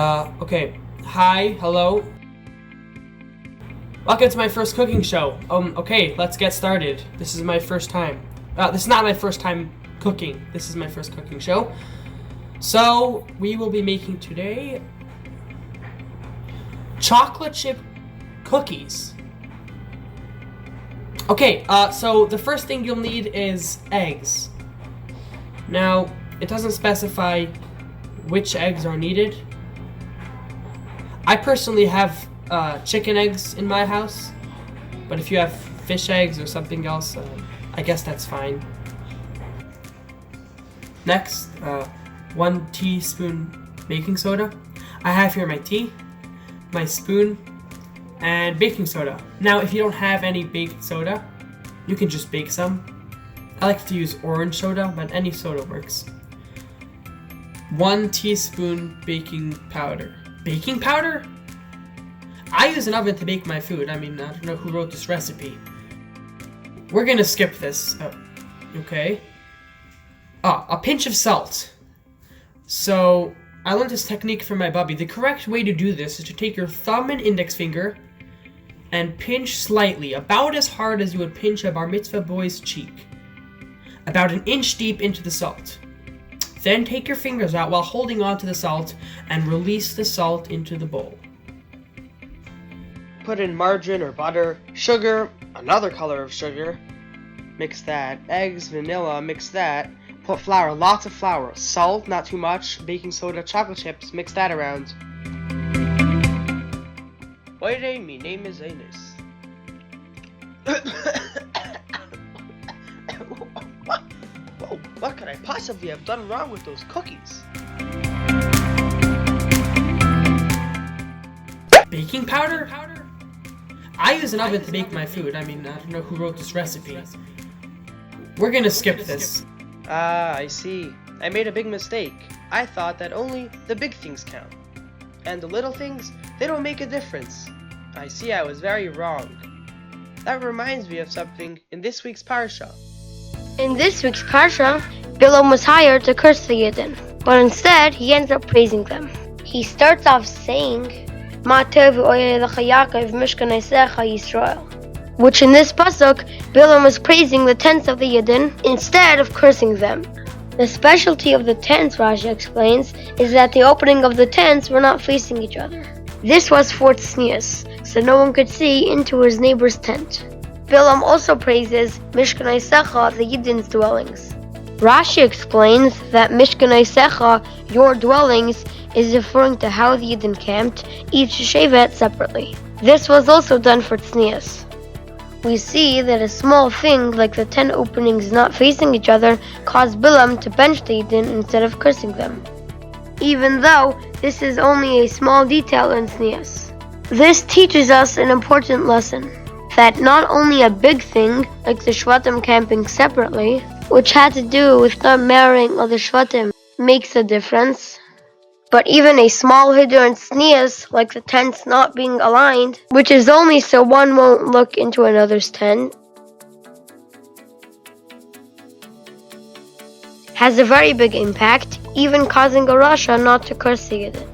Okay. Hi, hello. Welcome to my first cooking show. Okay, let's get started. This is my first time. This is not my first time cooking. This is my first cooking show. So, we will be making today chocolate chip cookies. Okay, so the first thing you'll need is eggs. Now, it doesn't specify which eggs are needed. I personally have chicken eggs in my house, but if you have fish eggs or something else, I guess that's fine. Next, 1 teaspoon baking soda. I have here my tea, my spoon, and baking soda. Now, if you don't have any baking soda, you can just bake some. I like to use orange soda, but any soda works. 1 teaspoon baking powder. Baking powder? I use an oven to bake my food. I don't know who wrote this recipe. We're gonna skip this. Okay. A pinch of salt. So, I learned this technique from my bubby. The correct way to do this is to take your thumb and index finger and pinch slightly, about as hard as you would pinch a bar mitzvah boy's cheek. About 1 inch deep into the salt. Then take your fingers out while holding on to the salt and release the salt into the bowl. Put in margarine or butter, sugar, another color of sugar. Mix that. Eggs, vanilla, mix that. Put flour, lots of flour. Salt, not too much. Baking soda, chocolate chips, mix that around. Oire, mi name is Ines. What could I possibly have done wrong with those cookies? Baking powder? I use an oven to bake my food. I don't know who wrote this recipe. We're gonna skip this. I see. I made a big mistake. I thought that only the big things count. And the little things, they don't make a difference. I see I was very wrong. That reminds me of something in this week's parsha. In this week's parsha, Bilam was hired to curse the Yidden, but instead he ends up praising them. He starts off saying, Ma tov oyedecha Yaakov mishkaneisecha Yisrael, which in this pasuk, Bilam was praising the tents of the Yidden instead of cursing them. The specialty of the tents, Rashi explains, is that the opening of the tents were not facing each other. This was for tznius, so no one could see into his neighbor's tent. Bilam also praises Mishkaneisecha, the Yidden's dwellings. Rashi explains that Mishkaneisecha, your dwellings, is referring to how the Yidden camped, each shevet separately. This was also done for tznius. We see that a small thing like the 10 openings not facing each other caused Bilam to bench the Yidden instead of cursing them, even though this is only a small detail in tznius. This teaches us an important lesson, that not only a big thing, like the Shvatim camping separately, which had to do with not marrying other Shvatim, makes a difference, but even a small hidur in tznius, like the tents not being aligned, which is only so one won't look into another's tent, has a very big impact, even causing a rasha not to curse the Yidden.